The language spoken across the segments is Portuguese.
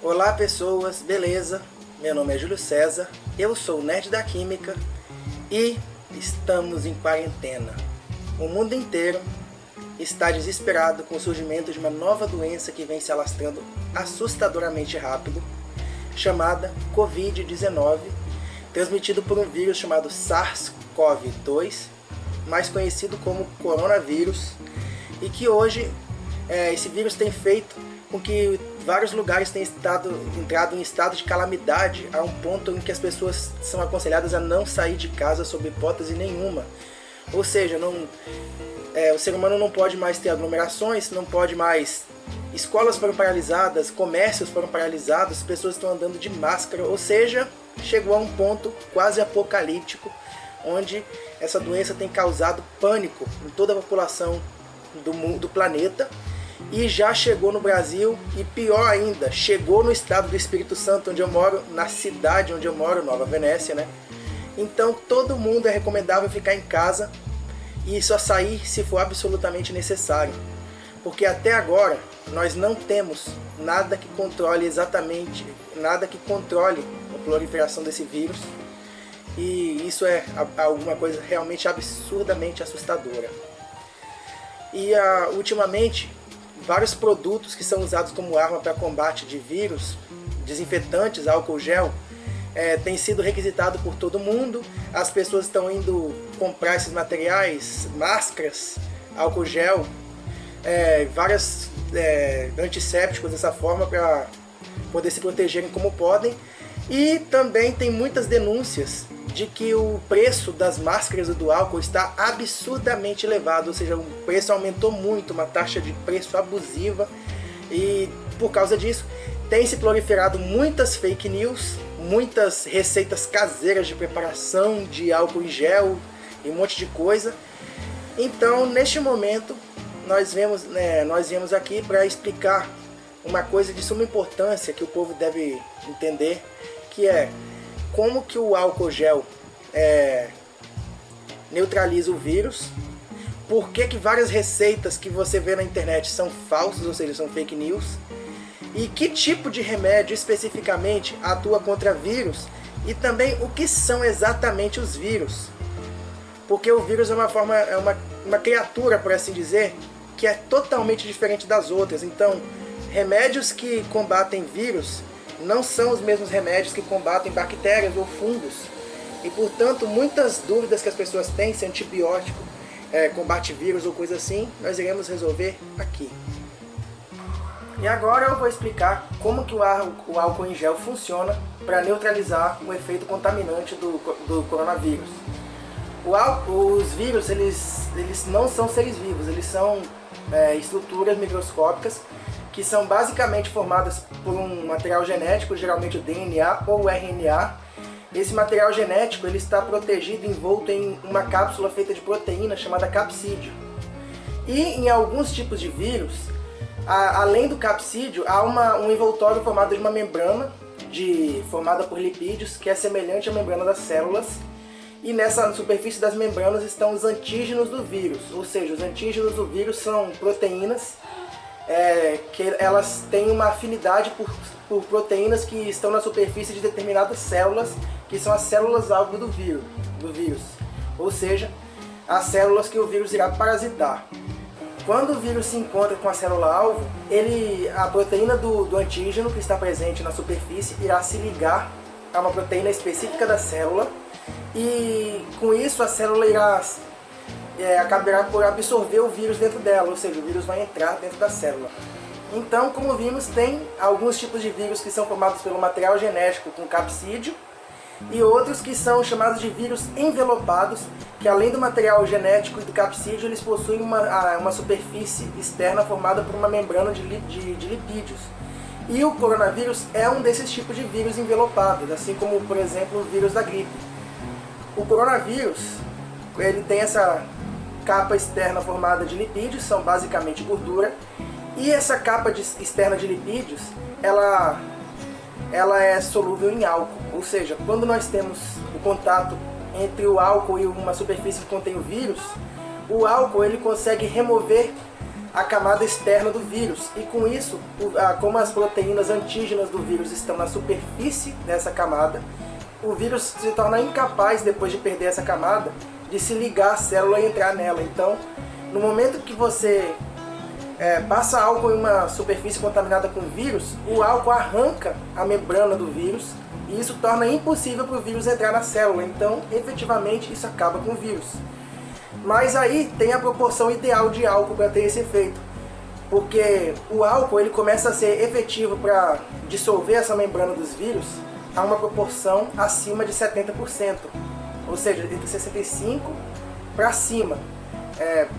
Olá pessoas, beleza? Meu nome é Júlio César, eu sou o Nerd da Química e estamos em quarentena. O mundo inteiro está desesperado com o surgimento de uma nova doença que vem se alastrando assustadoramente rápido, chamada Covid-19, transmitido por um vírus chamado SARS-CoV-2, mais conhecido como coronavírus, e que hoje esse vírus tem feito com que vários lugares tenham entrado em estado de calamidade, a um ponto em que as pessoas são aconselhadas a não sair de casa sob hipótese nenhuma. Ou seja, o ser humano não pode mais ter aglomerações, não pode mais... Escolas foram paralisadas, comércios foram paralisados, pessoas estão andando de máscara, ou seja, chegou a um ponto quase apocalíptico, onde essa doença tem causado pânico em toda a população do planeta, e já chegou no Brasil, e pior ainda, chegou no estado do Espírito Santo, onde eu moro, na cidade onde eu moro, Nova Venécia, né? Então todo mundo é recomendável ficar em casa e só sair se for absolutamente necessário, porque até agora nós não temos nada que controle a proliferação desse vírus, e isso é alguma coisa realmente absurdamente assustadora. E ultimamente, vários produtos que são usados como arma para combate de vírus, desinfetantes, álcool gel, tem sido requisitado por todo mundo. As pessoas estão indo comprar esses materiais, máscaras, álcool gel, vários antissépticos dessa forma para poder se protegerem como podem. E também tem muitas denúncias de que o preço das máscaras e do álcool está absurdamente elevado, ou seja, o preço aumentou muito, uma taxa de preço abusiva, e por causa disso tem se proliferado muitas fake news, muitas receitas caseiras de preparação de álcool em gel e um monte de coisa. Então, neste momento, nós viemos aqui para explicar uma coisa de suma importância que o povo deve entender, que é como que o álcool gel neutraliza o vírus, por que várias receitas que você vê na internet são falsas, ou seja, são fake news, e que tipo de remédio especificamente atua contra vírus, e também o que são exatamente os vírus. Porque o vírus é uma criatura, por assim dizer, que é totalmente diferente das outras. Então, remédios que combatem vírus não são os mesmos remédios que combatem bactérias ou fungos. E, portanto, muitas dúvidas que as pessoas têm se antibiótico combate vírus ou coisa assim, nós iremos resolver aqui. E agora eu vou explicar como que o álcool em gel funciona para neutralizar o efeito contaminante do coronavírus. Os vírus, eles não são seres vivos, eles são estruturas microscópicas que são basicamente formadas por um material genético, geralmente o DNA ou o RNA. Esse material genético ele está protegido, envolto em uma cápsula feita de proteína chamada capsídeo. E em alguns tipos de vírus, além do capsídeo, há um envoltório formado de uma membrana formada por lipídios, que é semelhante à membrana das células. E nessa superfície das membranas estão os antígenos do vírus, ou seja, os antígenos do vírus são proteínas que elas têm uma afinidade por proteínas que estão na superfície de determinadas células, que são as células-alvo do vírus, ou seja, as células que o vírus irá parasitar. Quando o vírus se encontra com a célula-alvo, a proteína do antígeno que está presente na superfície irá se ligar a uma proteína específica da célula, e com isso a célula acabará por absorver o vírus dentro dela, ou seja, o vírus vai entrar dentro da célula. Então, como vimos, tem alguns tipos de vírus que são formados pelo material genético com capsídeo, e outros que são chamados de vírus envelopados, que além do material genético e do capsídeo, eles possuem uma superfície externa formada por uma membrana de lipídios. E o coronavírus é um desses tipos de vírus envelopados, assim como, por exemplo, o vírus da gripe. O coronavírus, ele tem essa capa externa formada de lipídios, são basicamente gordura, e essa capa externa de lipídios, ela é solúvel em álcool, ou seja, quando nós temos o contato entre o álcool e uma superfície que contém o vírus, o álcool ele consegue remover a camada externa do vírus. E com isso, como as proteínas antígenas do vírus estão na superfície dessa camada, o vírus se torna incapaz, depois de perder essa camada, de se ligar à célula e entrar nela. Então, no momento que você passa álcool em uma superfície contaminada com vírus, o álcool arranca a membrana do vírus e isso torna impossível para o vírus entrar na célula. Então, efetivamente, isso acaba com o vírus. Mas aí tem a proporção ideal de álcool para ter esse efeito, porque o álcool ele começa a ser efetivo para dissolver essa membrana dos vírus a uma proporção acima de 70%, ou seja, entre 65% para cima,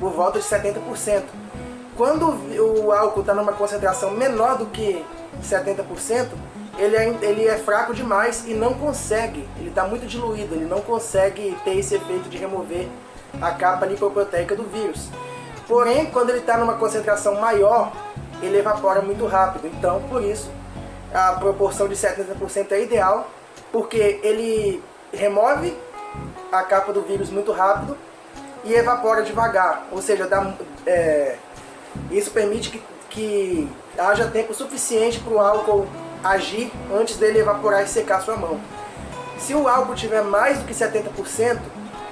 por volta de 70%. Quando o álcool está numa concentração menor do que 70%, ele é fraco demais e não consegue, ele está muito diluído, ele não consegue ter esse efeito de remover a capa lipoproteica do vírus. Porém, quando ele está numa concentração maior, ele evapora muito rápido. Então, por isso, a proporção de 70% é ideal, porque ele remove a capa do vírus muito rápido e evapora devagar. Ou seja, isso permite que haja tempo suficiente para o álcool agir antes dele evaporar e secar sua mão. Se o álcool tiver mais do que 70%,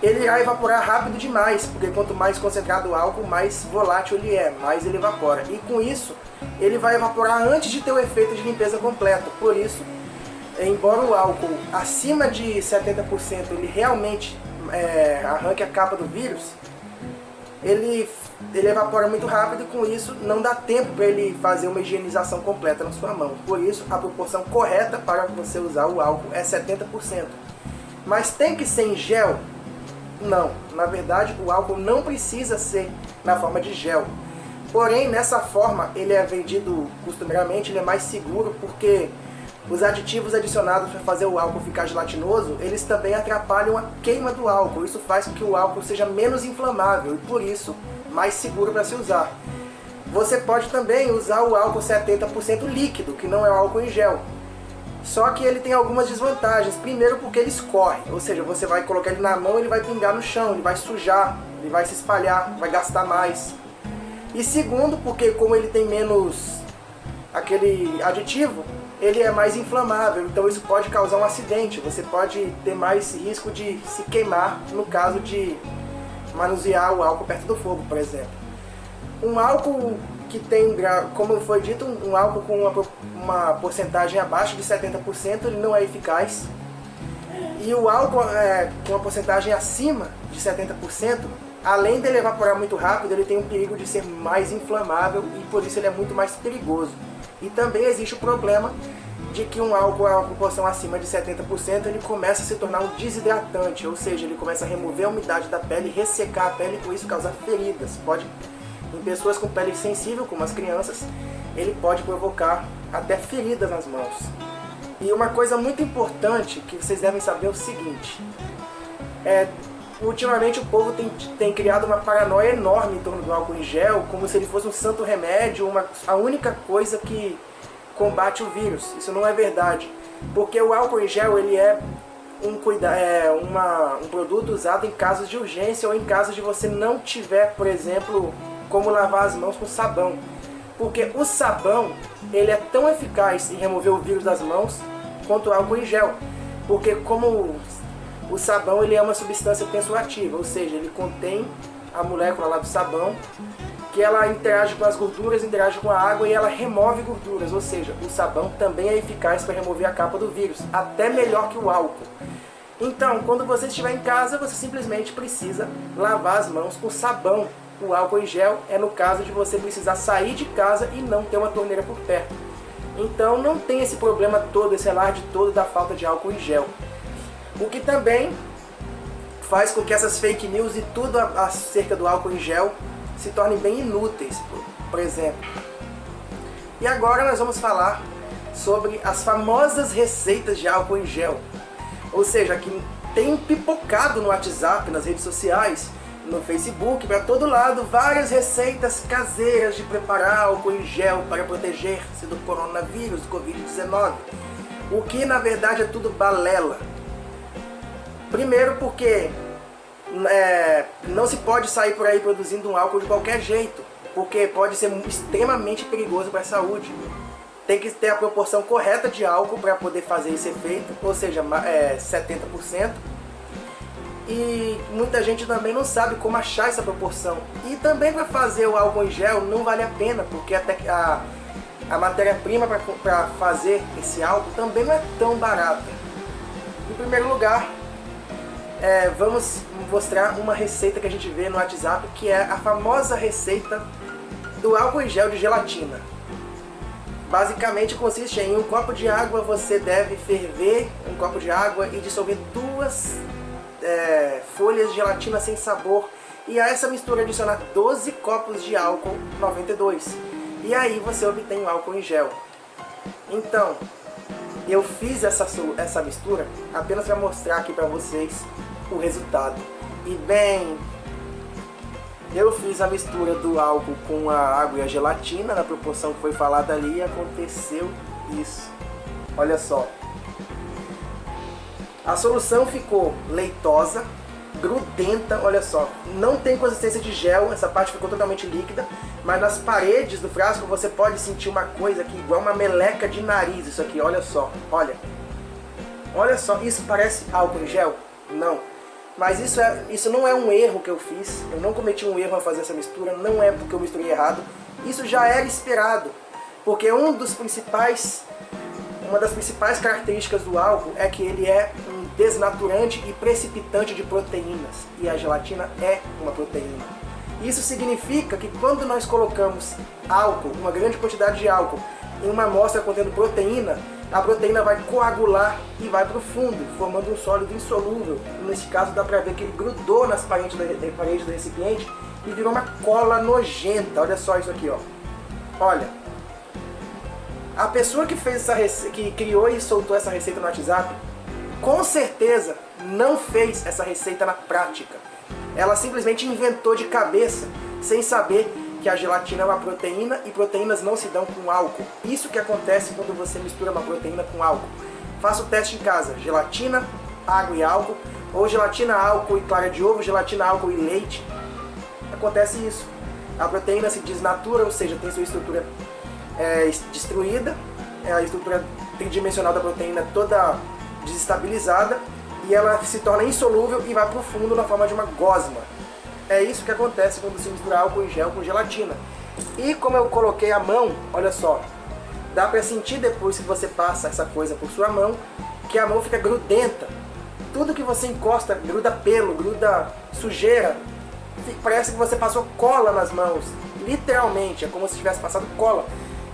ele irá evaporar rápido demais, porque quanto mais concentrado o álcool, mais volátil ele é, mais ele evapora. E com isso, ele vai evaporar antes de ter o efeito de limpeza completo. Por isso, embora o álcool acima de 70% ele realmente arranque a capa do vírus, ele evapora muito rápido e com isso não dá tempo para ele fazer uma higienização completa na sua mão. Por isso, a proporção correta para você usar o álcool é 70%. Mas tem que ser em gel? Não, na verdade o álcool não precisa ser na forma de gel. Porém, nessa forma ele é vendido costumeiramente, ele é mais seguro porque os aditivos adicionados para fazer o álcool ficar gelatinoso, eles também atrapalham a queima do álcool. Isso faz com que o álcool seja menos inflamável e por isso mais seguro para se usar. Você pode também usar o álcool 70% líquido, que não é o álcool em gel. Só que ele tem algumas desvantagens. Primeiro porque ele escorre, ou seja, você vai colocar ele na mão, ele vai pingar no chão, ele vai sujar, ele vai se espalhar, vai gastar mais. E segundo porque como ele tem menos aquele aditivo, ele é mais inflamável, então isso pode causar um acidente. Você pode ter mais risco de se queimar no caso de manusear o álcool perto do fogo, por exemplo. Um álcool que tem, como foi dito, um álcool com uma porcentagem abaixo de 70%, ele não é eficaz. E o álcool com uma porcentagem acima de 70%, além de ele evaporar muito rápido, ele tem um perigo de ser mais inflamável e por isso ele é muito mais perigoso. E também existe o problema de que um álcool a uma proporção acima de 70%, ele começa a se tornar um desidratante, ou seja, ele começa a remover a umidade da pele, ressecar a pele e com isso causar feridas. Em pessoas com pele sensível, como as crianças, ele pode provocar até feridas nas mãos. E uma coisa muito importante que vocês devem saber é o seguinte: ultimamente o povo tem criado uma paranoia enorme em torno do álcool em gel, como se ele fosse um santo remédio, a única coisa que combate o vírus. Isso não é verdade, porque o álcool em gel ele é um produto usado em casos de urgência ou em casos de você não tiver, por exemplo, como lavar as mãos com sabão. Porque o sabão ele é tão eficaz em remover o vírus das mãos quanto o álcool em gel. Porque como o sabão ele é uma substância tensoativa, ou seja, ele contém a molécula lá do sabão, que ela interage com as gorduras, interage com a água e ela remove gorduras, ou seja, o sabão também é eficaz para remover a capa do vírus, até melhor que o álcool. Então, quando você estiver em casa, você simplesmente precisa lavar as mãos com sabão. O álcool em gel é no caso de você precisar sair de casa e não ter uma torneira por perto. Então não tem esse problema todo, esse alarde todo da falta de álcool em gel. O que também faz com que essas fake news e tudo acerca do álcool em gel se tornem bem inúteis, por exemplo. E agora nós vamos falar sobre as famosas receitas de álcool em gel. Ou seja, que tem pipocado no WhatsApp, nas redes sociais, no Facebook, para todo lado, várias receitas caseiras de preparar álcool em gel para proteger-se do coronavírus, do Covid-19. O que na verdade é tudo balela. Primeiro porque não se pode sair por aí produzindo um álcool de qualquer jeito. porque pode ser extremamente perigoso para a saúde. Tem que ter a proporção correta de álcool para poder fazer esse efeito, ou seja, 70%. E muita gente também não sabe como achar essa proporção. E também para fazer o álcool em gel não vale a pena, porque até a matéria-prima para fazer esse álcool também não é tão barata. Em primeiro lugar, vamos mostrar uma receita que a gente vê no WhatsApp, que é a famosa receita do álcool em gel de gelatina. Basicamente consiste em um copo de água, você deve ferver um copo de água e dissolver 2 folhas de gelatina sem sabor, e a essa mistura adicionar 12 copos de álcool 92. E aí você obtém o álcool em gel. Então, eu fiz essa mistura apenas para mostrar aqui para vocês o resultado. E bem, eu fiz a mistura do álcool com a água e a gelatina na proporção que foi falada ali, e aconteceu isso. Olha só. A solução ficou leitosa, grudenta, olha só. Não tem consistência de gel, essa parte ficou totalmente líquida, mas nas paredes do frasco você pode sentir uma coisa aqui, igual uma meleca de nariz, isso aqui, olha só, olha. Olha só, isso parece álcool em gel? Não. Mas isso não é um erro que eu fiz, eu não cometi um erro ao fazer essa mistura, não é porque eu misturei errado. Isso já era esperado, porque uma das principais características do álcool é que ele é um desnaturante e precipitante de proteínas, e a gelatina é uma proteína. Isso significa que quando nós colocamos álcool, uma grande quantidade de álcool, em uma amostra contendo proteína, a proteína vai coagular e vai para o fundo, formando um sólido insolúvel. Nesse caso dá para ver que ele grudou nas paredes do recipiente e virou uma cola nojenta. Olha só isso aqui, ó. Olha. A pessoa que fez que criou e soltou essa receita no WhatsApp, com certeza não fez essa receita na prática. Ela simplesmente inventou de cabeça, sem saber que a gelatina é uma proteína e proteínas não se dão com álcool. Isso que acontece quando você mistura uma proteína com álcool. Faça o teste em casa: gelatina, água e álcool, ou gelatina, álcool e clara de ovo, gelatina, álcool e leite. Acontece isso. A proteína se desnatura, ou seja, tem sua estrutura destruída, a estrutura tridimensional da proteína toda desestabilizada, e ela se torna insolúvel e vai para o fundo na forma de uma gosma. É isso que acontece quando se mistura álcool em gel com gelatina. E como eu coloquei a mão, olha só, dá para sentir depois que você passa essa coisa por sua mão, que a mão fica grudenta. Tudo que você encosta gruda pelo, gruda sujeira. Parece que você passou cola nas mãos. Literalmente, é como se tivesse passado cola.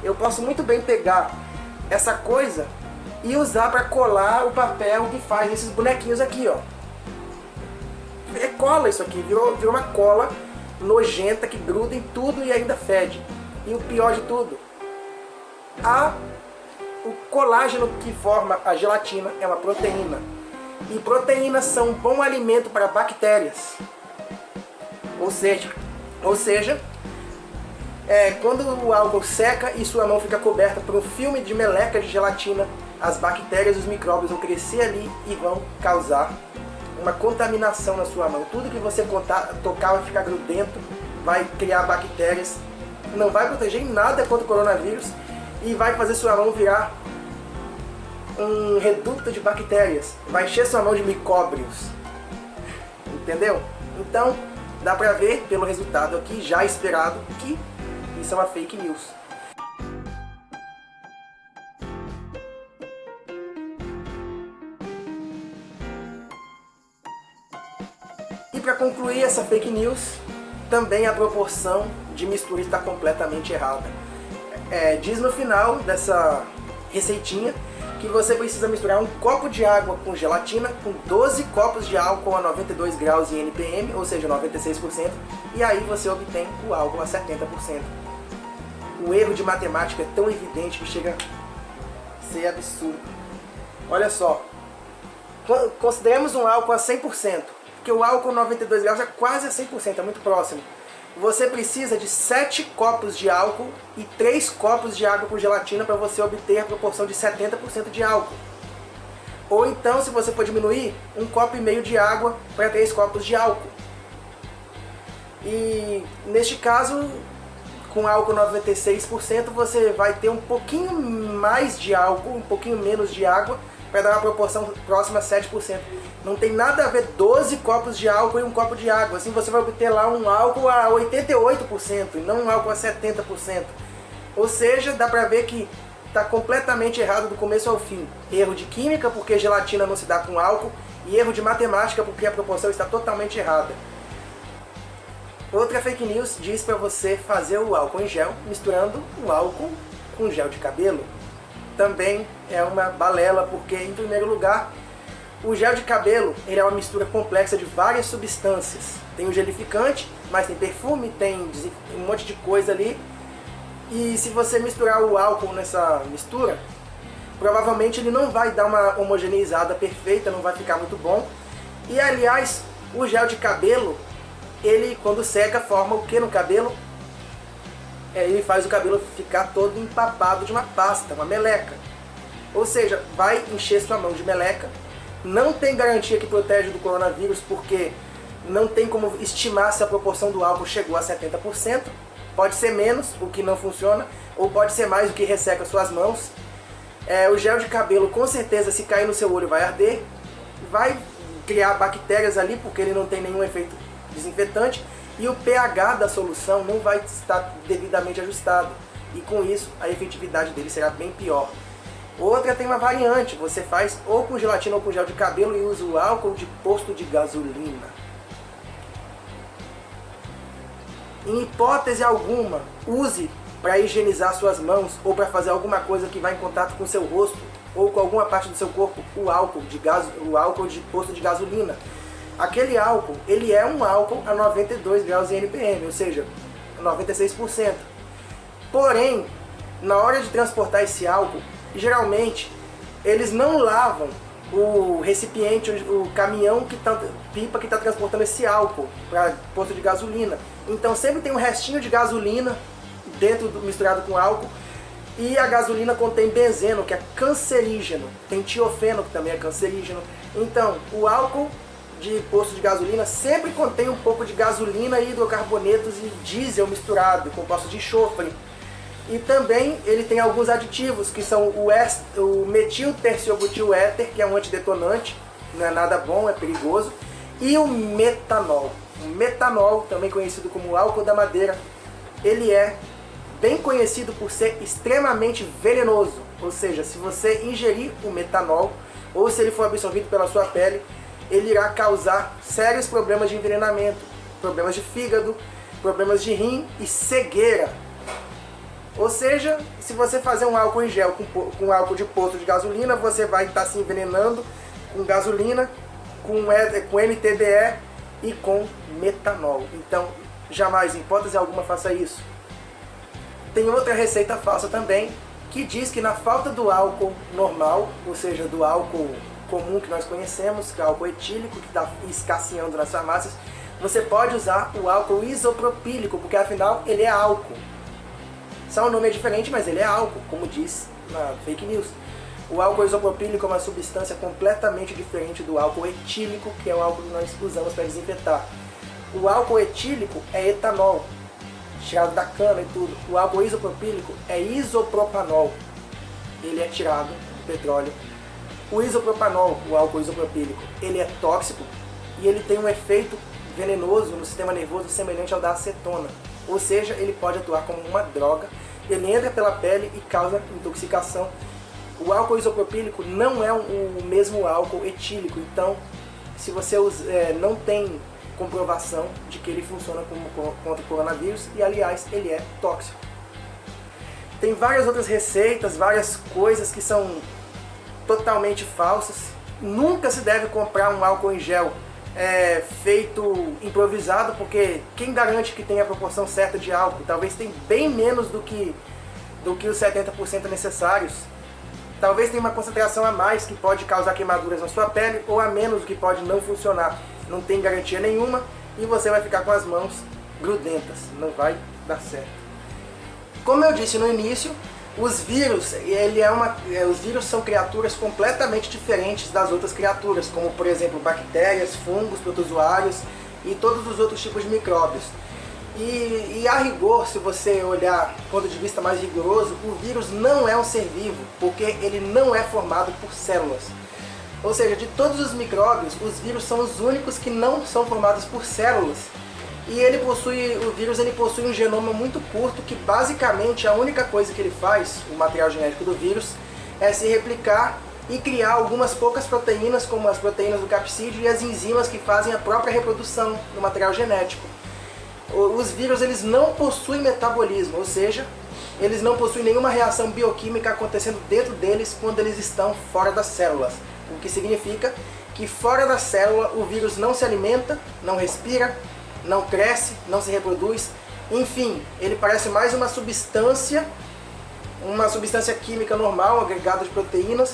Eu posso muito bem pegar essa coisa e usar para colar o papel que faz esses bonequinhos aqui, ó. É cola isso aqui, virou uma cola nojenta que gruda em tudo e ainda fede. E o pior de tudo, o colágeno que forma a gelatina é uma proteína. E proteínas são um bom alimento para bactérias. Ou seja, quando o álcool seca e sua mão fica coberta por um filme de meleca de gelatina, as bactérias e os micróbios vão crescer ali e vão causar uma contaminação na sua mão. Tudo que você tocar vai ficar grudento, vai criar bactérias, não vai proteger em nada contra o coronavírus e vai fazer sua mão virar um reduto de bactérias, vai encher sua mão de micóbrios. Entendeu? Então, dá pra ver pelo resultado aqui, já esperado, que isso é uma fake news. E para concluir essa fake news, também a proporção de mistura está completamente errada. Diz no final dessa receitinha que você precisa misturar um copo de água com gelatina com 12 copos de álcool a 92 graus em NPM, ou seja, 96%, e aí você obtém o álcool a 70%. O erro de matemática é tão evidente que chega a ser absurdo. Olha só, consideremos um álcool a 100%, porque o álcool 92 graus é quase a 100%, é muito próximo. Você precisa de 7 copos de álcool e 3 copos de água com gelatina para você obter a proporção de 70% de álcool. Ou então, se você for diminuir, 1,5 copo de água para 3 copos de álcool. E neste caso, com álcool 96% você vai ter um pouquinho mais de álcool, um pouquinho menos de água, para dar uma proporção próxima a 7%. Não tem nada a ver 12 copos de álcool e um copo de água. Assim você vai obter lá um álcool a 88% e não um álcool a 70%. Ou seja, dá para ver que está completamente errado do começo ao fim. Erro de química, porque gelatina não se dá com álcool, e erro de matemática, porque a proporção está totalmente errada. Outra fake news diz para você fazer o álcool em gel misturando o álcool com gel de cabelo. Também é uma balela, porque em primeiro lugar, o gel de cabelo ele é uma mistura complexa de várias substâncias. Tem o gelificante, mas tem perfume, tem um monte de coisa ali. E se você misturar o álcool nessa mistura, provavelmente ele não vai dar uma homogeneizada perfeita, não vai ficar muito bom. E aliás, o gel de cabelo, ele quando seca forma o que no cabelo? Ele faz o cabelo ficar todo empapado de uma pasta, uma meleca. Ou seja, vai encher sua mão de meleca. Não tem garantia que protege do coronavírus, porque não tem como estimar se a proporção do álcool chegou a 70%. Pode ser menos, o que não funciona, ou pode ser mais, o que resseca suas mãos. O gel de cabelo, com certeza, se cair no seu olho vai arder, vai criar bactérias ali, porque ele não tem nenhum efeito desinfetante, e o pH da solução não vai estar devidamente ajustado, e com isso a efetividade dele será bem pior. Outra tem uma variante, você faz ou com gelatina ou com gel de cabelo e usa o álcool de posto de gasolina. Em hipótese alguma, use para higienizar suas mãos ou para fazer alguma coisa que vai em contato com seu rosto ou com alguma parte do seu corpo, o álcool de posto de gasolina. Aquele álcool, ele é um álcool a 92 graus em NPM, ou seja, 96%. Porém, na hora de transportar esse álcool, geralmente eles não lavam o recipiente, o caminhão pipa que está transportando esse álcool para posto de gasolina. Então sempre tem um restinho de gasolina misturado com álcool, e a gasolina contém benzeno, que é cancerígeno, tem tiofeno, que também é cancerígeno. Então o álcool de posto de gasolina sempre contém um pouco de gasolina, hidrocarbonetos e diesel misturado, composto de enxofre. E também ele tem alguns aditivos, que são o metilterciobutil éter, que é um antidetonante, não é nada bom, é perigoso, e o metanol. O metanol, também conhecido como álcool da madeira, ele é bem conhecido por ser extremamente venenoso. Ou seja, se você ingerir o metanol, ou se ele for absorvido pela sua pele, ele irá causar sérios problemas de envenenamento, problemas de fígado, problemas de rim e cegueira. Ou seja, se você fazer um álcool em gel com álcool de posto de gasolina, você vai estar se envenenando com gasolina, com MTBE e com metanol. Então, jamais, em hipótese alguma, faça isso. Tem outra receita falsa também, que diz que na falta do álcool normal, ou seja, do álcool comum que nós conhecemos, que é o álcool etílico, que está escasseando nas farmácias, você pode usar o álcool isopropílico, porque afinal ele é álcool. Só o nome é diferente, mas ele é álcool, como diz na fake news. O álcool isopropílico é uma substância completamente diferente do álcool etílico, que é o álcool que nós usamos para desinfetar. O álcool etílico é etanol, tirado da cana e tudo. O álcool isopropílico é isopropanol, ele é tirado do petróleo. O isopropanol, o álcool isopropílico, ele é tóxico e ele tem um efeito venenoso no sistema nervoso semelhante ao da acetona. Ou seja, ele pode atuar como uma droga, ele entra pela pele e causa intoxicação. O álcool isopropílico não é o mesmo álcool etílico, então se você não tem comprovação de que ele funciona contra o coronavírus, e aliás, ele é tóxico. Tem várias outras receitas, várias coisas que são totalmente falsas. Nunca se deve comprar um álcool em gel feito improvisado, porque quem garante que tem a proporção certa de álcool? Talvez tenha bem menos do que os 70% necessários. Talvez tenha uma concentração a mais que pode causar queimaduras na sua pele, ou a menos, que pode não funcionar. Não tem garantia nenhuma e você vai ficar com as mãos grudentas. Não vai dar certo. Como eu disse no início, os vírus, os vírus são criaturas completamente diferentes das outras criaturas, como por exemplo bactérias, fungos, protozoários e todos os outros tipos de micróbios. E a rigor, se você olhar do ponto de vista mais rigoroso, o vírus não é um ser vivo, porque ele não é formado por células. Ou seja, de todos os micróbios, os vírus são os únicos que não são formados por células. E o vírus possui um genoma muito curto, que basicamente a única coisa que ele faz, o material genético do vírus, é se replicar e criar algumas poucas proteínas, como as proteínas do capsídeo e as enzimas que fazem a própria reprodução do material genético. Os vírus eles não possuem metabolismo, ou seja, eles não possuem nenhuma reação bioquímica acontecendo dentro deles quando eles estão fora das células. O que significa que fora da célula o vírus não se alimenta, não respira, não cresce, não se reproduz. Enfim, ele parece mais uma substância química normal, agregada de proteínas,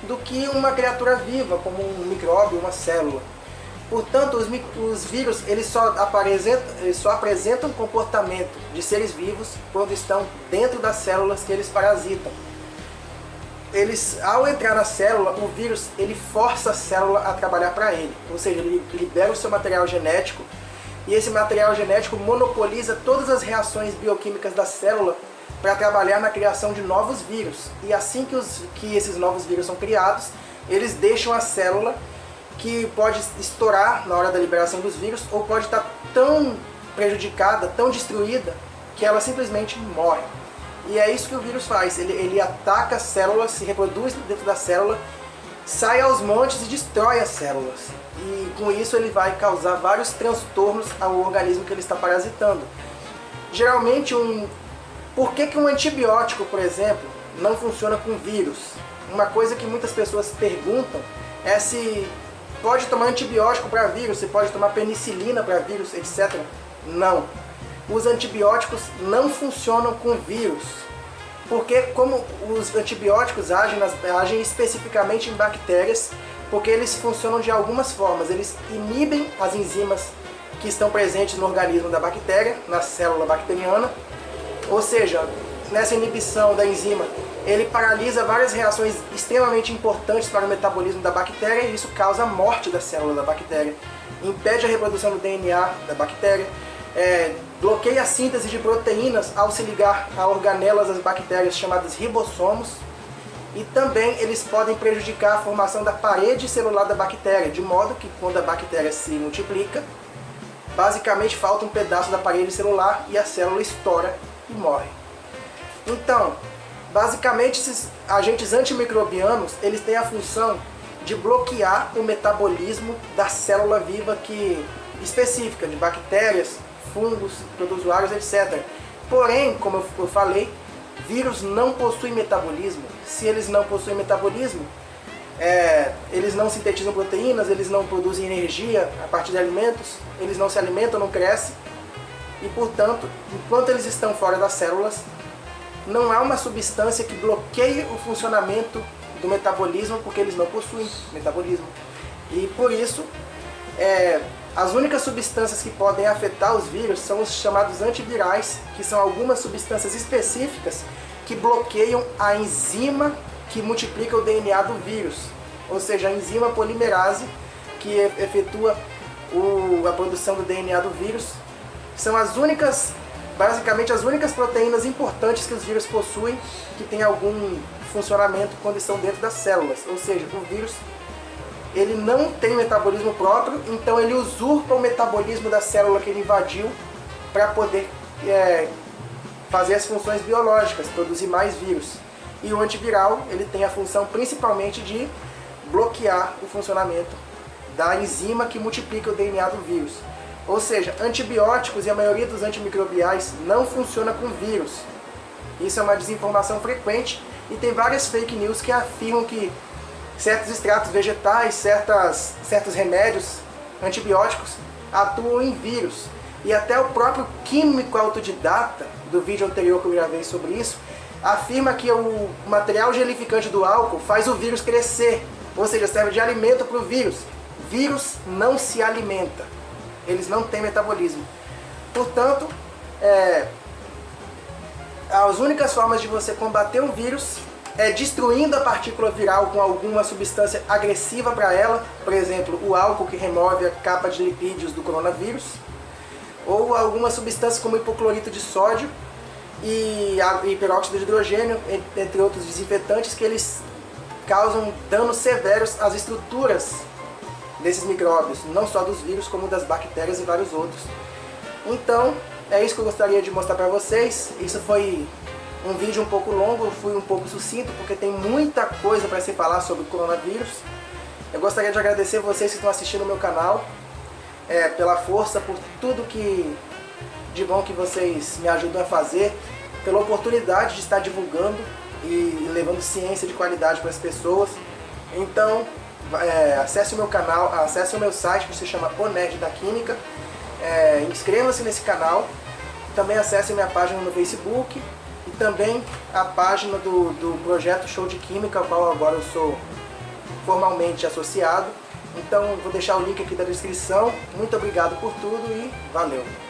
do que uma criatura viva, como um micróbio, uma célula. Portanto, os vírus eles só apresentam comportamento de seres vivos quando estão dentro das células que eles parasitam. Ao entrar na célula, o vírus ele força a célula a trabalhar para ele, ou seja, ele libera o seu material genético, e esse material genético monopoliza todas as reações bioquímicas da célula para trabalhar na criação de novos vírus. E assim que esses novos vírus são criados, eles deixam a célula, que pode estourar na hora da liberação dos vírus, ou pode estar tão prejudicada, tão destruída, que ela simplesmente morre. E é isso que o vírus faz, ele ataca as células, se reproduz dentro da célula, sai aos montes e destrói as células. E com isso ele vai causar vários transtornos ao organismo que ele está parasitando. Geralmente, por que um antibiótico, por exemplo, não funciona com vírus? Uma coisa que muitas pessoas perguntam é se pode tomar antibiótico para vírus, se pode tomar penicilina para vírus, etc. Não. Os antibióticos não funcionam com vírus. Porque como os antibióticos agem especificamente em bactérias, porque eles funcionam de algumas formas. Eles inibem as enzimas que estão presentes no organismo da bactéria, na célula bacteriana. Ou seja, nessa inibição da enzima, ele paralisa várias reações extremamente importantes para o metabolismo da bactéria, e isso causa a morte da célula da bactéria. Impede a reprodução do DNA da bactéria, bloqueia a síntese de proteínas ao se ligar a organelas das bactérias chamadas ribossomos, e também eles podem prejudicar a formação da parede celular da bactéria, de modo que quando a bactéria se multiplica, basicamente falta um pedaço da parede celular e a célula estoura e morre. Então, basicamente esses agentes antimicrobianos, eles têm a função de bloquear o metabolismo da célula viva específica, de bactérias, fungos, protozoários, etc. Porém, como eu falei, vírus não possuem metabolismo. Se eles não possuem metabolismo, eles não sintetizam proteínas, eles não produzem energia a partir de alimentos, eles não se alimentam, não crescem. E, portanto, enquanto eles estão fora das células, não há uma substância que bloqueie o funcionamento do metabolismo, porque eles não possuem metabolismo. E por isso, as únicas substâncias que podem afetar os vírus são os chamados antivirais, que são algumas substâncias específicas que bloqueiam a enzima que multiplica o DNA do vírus, ou seja, a enzima polimerase que efetua a produção do DNA do vírus. São basicamente as únicas proteínas importantes que os vírus possuem que têm algum funcionamento quando estão dentro das células. Ou seja, o vírus ele não tem metabolismo próprio, então ele usurpa o metabolismo da célula que ele invadiu para poder fazer as funções biológicas, produzir mais vírus. E o antiviral ele tem a função principalmente de bloquear o funcionamento da enzima que multiplica o DNA do vírus. Ou seja, antibióticos e a maioria dos antimicrobiais não funciona com vírus. Isso é uma desinformação frequente e tem várias fake news que afirmam que certos extratos vegetais, certos remédios antibióticos atuam em vírus. E até o próprio químico autodidata, do vídeo anterior que eu gravei sobre isso, afirma que o material gelificante do álcool faz o vírus crescer, ou seja, serve de alimento para o vírus. Vírus não se alimenta, eles não têm metabolismo. Portanto, as únicas formas de você combater o vírus é destruindo a partícula viral com alguma substância agressiva para ela, por exemplo, o álcool que remove a capa de lipídios do coronavírus, ou algumas substâncias como hipoclorito de sódio e peróxido de hidrogênio, entre outros desinfetantes, que eles causam danos severos às estruturas desses micróbios, não só dos vírus, como das bactérias e vários outros. Então, é isso que eu gostaria de mostrar para vocês. Isso foi um vídeo um pouco longo, eu fui um pouco sucinto, porque tem muita coisa para se falar sobre o coronavírus. Eu gostaria de agradecer vocês que estão assistindo o meu canal, pela força, por tudo de bom que vocês me ajudam a fazer, pela oportunidade de estar divulgando e levando ciência de qualidade para as pessoas. Então, acesse o meu canal, acesse o meu site, que se chama O Nerd da Química, inscreva-se nesse canal, também acesse minha página no Facebook e também a página do projeto Show de Química, ao qual agora eu sou formalmente associado. Então vou deixar o link aqui da descrição. Muito obrigado por tudo e valeu!